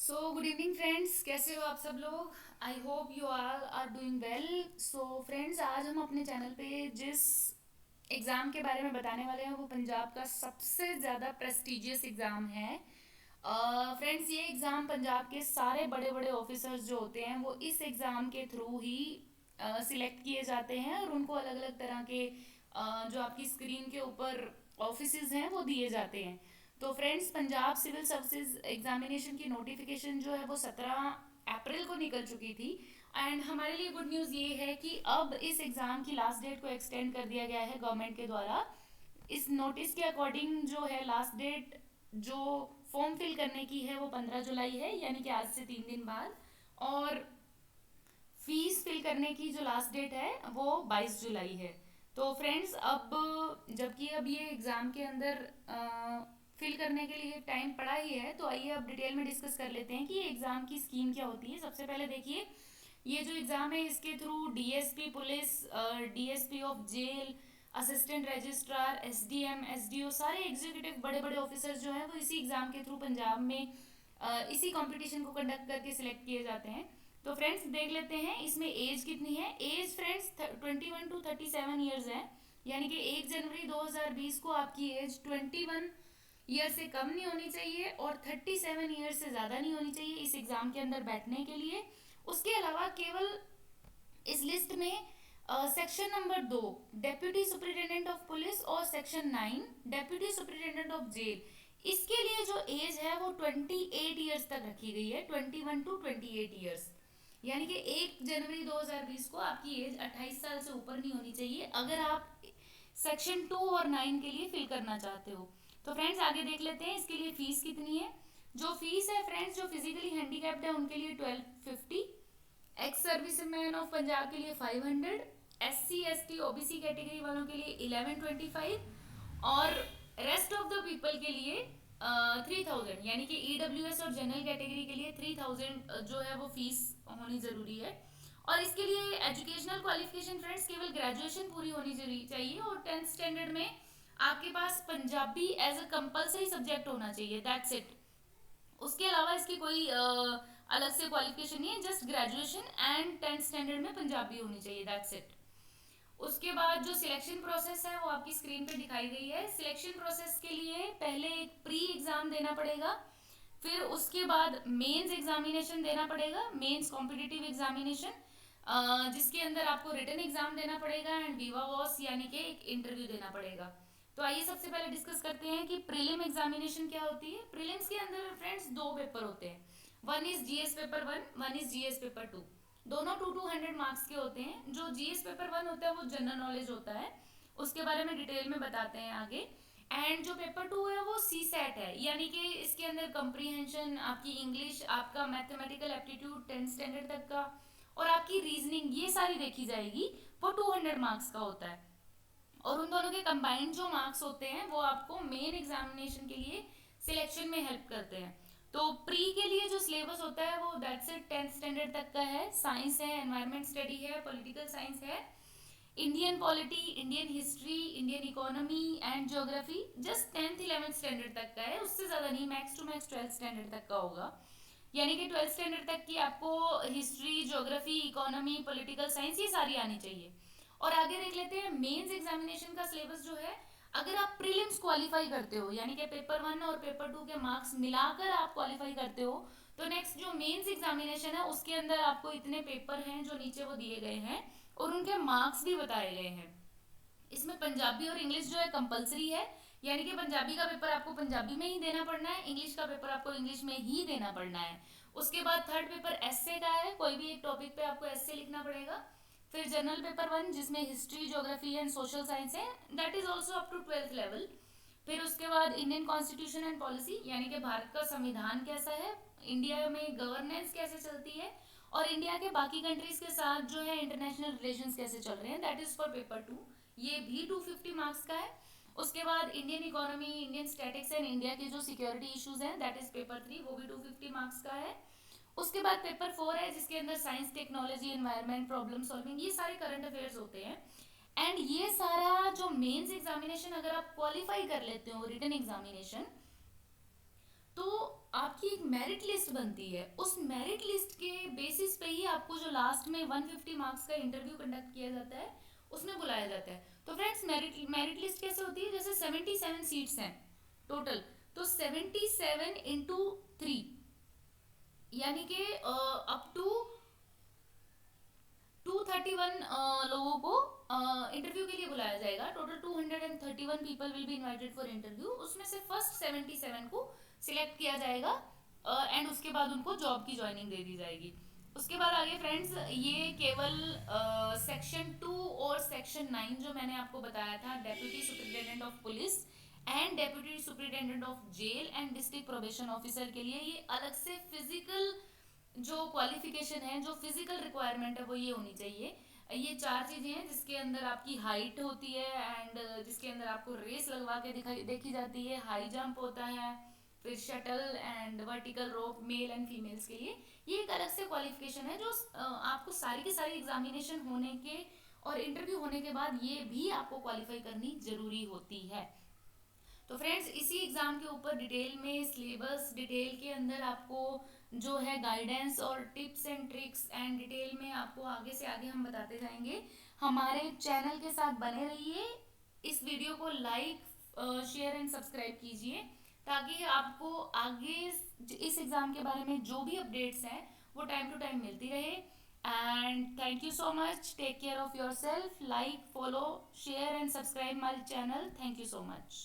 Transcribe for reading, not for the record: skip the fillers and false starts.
Good evening friends, कैसे हो आप सब लोग। I hope you all are doing well. Friends, आज हम अपने चैनल पे जिस एग्ज़ाम के बारे में बताने वाले हैं वो पंजाब का सबसे ज़्यादा प्रेस्टिजियस एग्ज़ाम है। फ्रेंड्स, ये एग्ज़ाम पंजाब के सारे बड़े बड़े ऑफिसर्स जो होते हैं वो इस एग्ज़ाम के थ्रू ही सिलेक्ट किए जाते हैं और उनको अलग अलग तरह के जो आपकी स्क्रीन के ऊपर ऑफिसेज हैं वो दिए जाते हैं। तो friends, Punjab civil services examination की नोटिफिकेशन जो है वो 17 अप्रैल को निकल चुकी थी। एंड हमारे लिए गुड न्यूज़ ये है कि अब इस एग्ज़ाम की लास्ट डेट को एक्सटेंड कर दिया गया है गवर्नमेंट के द्वारा। इस नोटिस के अकॉर्डिंग जो है लास्ट डेट जो फॉर्म फिल करने की है वो 15 जुलाई है, यानी कि आज से 3 दिन बाद। और फीस फिल करने की जो लास्ट डेट है वो 22 जुलाई है। तो फ्रेंड्स, अब जबकि अब ये एग्ज़ाम के अंदर फिल करने के लिए टाइम पड़ा ही है, तो आइए अब डिटेल में डिस्कस कर लेते हैं कि ये एग्ज़ाम की स्कीम क्या होती है। सबसे पहले देखिए, ये जो एग्ज़ाम है इसके through DSP police, DSP of jail, assistant registrar, SDM, SDO, सारे एग्जीक्यूटिव बड़े बड़े ऑफिसर्स जो हैं वो इसी एग्ज़ाम के थ्रू पंजाब में इसी कंपटीशन को कंडक्ट करके सिलेक्ट किए जाते हैं। तो फ्रेंड्स, देख लेते हैं इसमें एज कितनी है। एज फ्रेंड्स 21 to 37 ईयर्स है, यानी कि 1 जनवरी 2020 को आपकी एज 21 ईयर से कम नहीं होनी चाहिए और 37 ईयर से ज़्यादा नहीं होनी चाहिए इस एग्ज़ाम के अंदर बैठने के लिए। उसके अलावा केवल इस लिस्ट में section number 2 deputy superintendent of police और section 9 deputy superintendent of jail, इसके लिए जो एज है वो 28 ईयर्स तक रखी गई है। 21 to 28 ईयर्स, यानी कि 1 जनवरी 2020 को आपकी एज 28 साल से ऊपर नहीं होनी चाहिए अगर आप सेक्शन 2 और 9 के लिए फिल करना चाहते हो। तो फ्रेंड्स, आगे देख लेते हैं इसके लिए फीस कितनी है। जो फीस है फ्रेंड्स, जो फिजिकली हैंडीकैप्ड है उनके लिए 1250, ex service man of Punjab के लिए 500, SC ST OBC कैटेगरी वालों के लिए 1125 और रेस्ट ऑफ द पीपल के लिए 3000, यानी कि EWS और जनरल कैटेगरी के लिए 3000 जो है वो फीस होनी ज़रूरी है। और इसके लिए एजुकेशनल क्वालिफिकेशन फ्रेंड्स केवल ग्रेजुएशन पूरी होनी जरूरी चाहिए और 10th स्टैंडर्ड में आपके पास Punjabi as a compulsory subject होना चाहिए, दैट्स इट। उसके अलावा इसकी कोई अलग से क्वालिफिकेशन नहीं है, just graduation and 10th standard में पंजाबी होनी चाहिए, दैट्स इट। उसके बाद जो सिलेक्शन प्रोसेस है वो आपकी स्क्रीन पे दिखाई गई है। सिलेक्शन प्रोसेस के लिए पहले एक प्री एग्जाम देना पड़ेगा, फिर उसके बाद मेंस एग्जामिनेशन देना पड़ेगा, मेंस कॉम्पिटिटिव एग्जामिनेशन, जिसके अंदर आपको रिटन एग्जाम देना पड़ेगा एंड विवा वॉस यानी कि एक इंटरव्यू देना पड़ेगा। तो आइए सबसे पहले डिस्कस करते हैं कि प्रीलिम एग्जामिनेशन क्या होती है। प्रीलिम्स के अंदर फ्रेंड्स दो पेपर होते हैं, one is GS paper one, one is GS paper two. दोनों 200 मार्क्स के होते हैं। जो जीएस पेपर वन होता है वो जनरल नॉलेज होता है, उसके बारे में डिटेल में बताते हैं आगे। एंड जो पेपर टू है वो सी सेट है, यानी कि इसके अंदर कंप्रीहेंशन, आपकी इंग्लिश, आपका मैथमेटिकल एप्टीट्यूड 10th स्टैंडर्ड तक का और आपकी रीजनिंग, ये सारी देखी जाएगी। वो 200 मार्क्स का होता है और उन दोनों के कंबाइंड जो मार्क्स होते हैं वो आपको मेन एग्जामिनेशन के लिए सिलेक्शन में हेल्प करते हैं। तो प्री के लिए जो सिलेबस होता है वो दैट्स इट 10th स्टैंडर्ड तक का है। साइंस है, एनवायरमेंट स्टडी है, पॉलिटिकल साइंस है, Indian polity, Indian history, Indian economy and geography, just 10th 11th standard तक का है, उससे ज़्यादा नहीं, max to max 12th standard तक का होगा। यानी कि 12th स्टैंडर्ड तक की आपको history, geography, economy, political science ये सारी आनी चाहिए। और आगे देख लेते हैं मेंस एग्जामिनेशन का सिलेबस जो है। अगर आप प्रीलिम्स क्वालिफाई करते हो, यानी कि पेपर वन और पेपर टू के मार्क्स मिलाकर आप क्वालिफाई करते हो, तो नेक्स्ट जो मेंस एग्जामिनेशन है उसके अंदर आपको इतने पेपर हैं जो नीचे वो दिए गए हैं और उनके मार्क्स भी बताए गए हैं। इसमें पंजाबी और इंग्लिश जो है कंपलसरी है, यानी कि पंजाबी का पेपर आपको पंजाबी में ही देना पड़ना है, इंग्लिश का पेपर आपको इंग्लिश में ही देना पड़ना है। उसके बाद थर्ड पेपर एस्से का है, कोई भी एक टॉपिक पे आपको एस्से लिखना पड़ेगा। फिर जनरल पेपर वन जिसमें history, geography and social science है, that is also up to 12th level. फिर उसके बाद इंडियन कॉन्स्टिट्यूशन एंड पॉलिसी, यानी कि भारत का संविधान कैसा है, इंडिया में गवर्नेंस कैसे चलती है और इंडिया के बाकी कंट्रीज के साथ जो है इंटरनेशनल रिलेशंस कैसे चल रहे हैं, that is for paper two. ये भी 250 मार्क्स का है। उसके बाद Indian economy, Indian statics and India के जो सिक्योरिटी इश्यूज हैं, दैट इज पेपर थ्री, वो भी 250 मार्क्स का है। उसके बाद पेपर फोर है जिसके अंदर science, technology, environment, problem solving, ये सारे करंट अफेयर्स होते हैं। एंड ये सारा जो मेंस एग्जामिनेशन अगर आप क्वालिफाई कर लेते हो, रिटन एग्जामिनेशन, तो आपकी एक मेरिट लिस्ट बनती है, उस मेरिट लिस्ट के बेसिस पे ही आपको जो लास्ट में 150 मार्क्स का इंटरव्यू कंडक्ट किया जाता है उसमें बुलाया जाता है। तो फ्रेंड्स मेरिट मेरिट लिस्ट कैसे होती है, जैसे 77 सीट्स हैं टोटल, तो 77 इंटू 3, यानी कि अप टू 231 लोगों को इंटरव्यू के लिए बुलाया जाएगा। Total 231 people will be invited for interview, उसमें से फर्स्ट 77 को सिलेक्ट किया जाएगा एंड उसके बाद उनको जॉब की ज्वाइनिंग दे दी जाएगी। उसके बाद आगे फ्रेंड्स, ये केवल सेक्शन 2 और सेक्शन 9 जो मैंने आपको बताया था, deputy superintendent of police and deputy superintendent of jail and district probation officer के लिए ये अलग से फिजिकल जो क्वालिफिकेशन है, जो फिजिकल रिक्वायरमेंट है वो ये होनी चाहिए। ये चार चीजें हैं जिसके अंदर आपकी हाइट होती है एंड जिसके अंदर आपको रेस लगवा के दिखाई देखी जाती है, हाई जंप होता है, फिर shuttle and vertical rope male and females के लिए। ये एक अलग से क्वालिफिकेशन है जो आपको सारी की सारी एग्जामिनेशन होने के और इंटरव्यू होने के बाद ये भी आपको क्वालिफाई करनी जरूरी होती है। तो फ्रेंड्स इसी एग्जाम के ऊपर डिटेल में सिलेबस डिटेल के अंदर आपको जो है गाइडेंस और tips and tricks and detail में आपको आगे से आगे हम बताते जाएंगे। हमारे चैनल के साथ बने रहिए, इस वीडियो को लाइक शेयर एंड सब्सक्राइब कीजिए ताकि आपको आगे इस एग्जाम के बारे में जो भी अपडेट्स हैं वो टाइम टू टाइम मिलती रहे। And thank you so much, take care of your self, like follow share and subscribe my channel, thank you so much.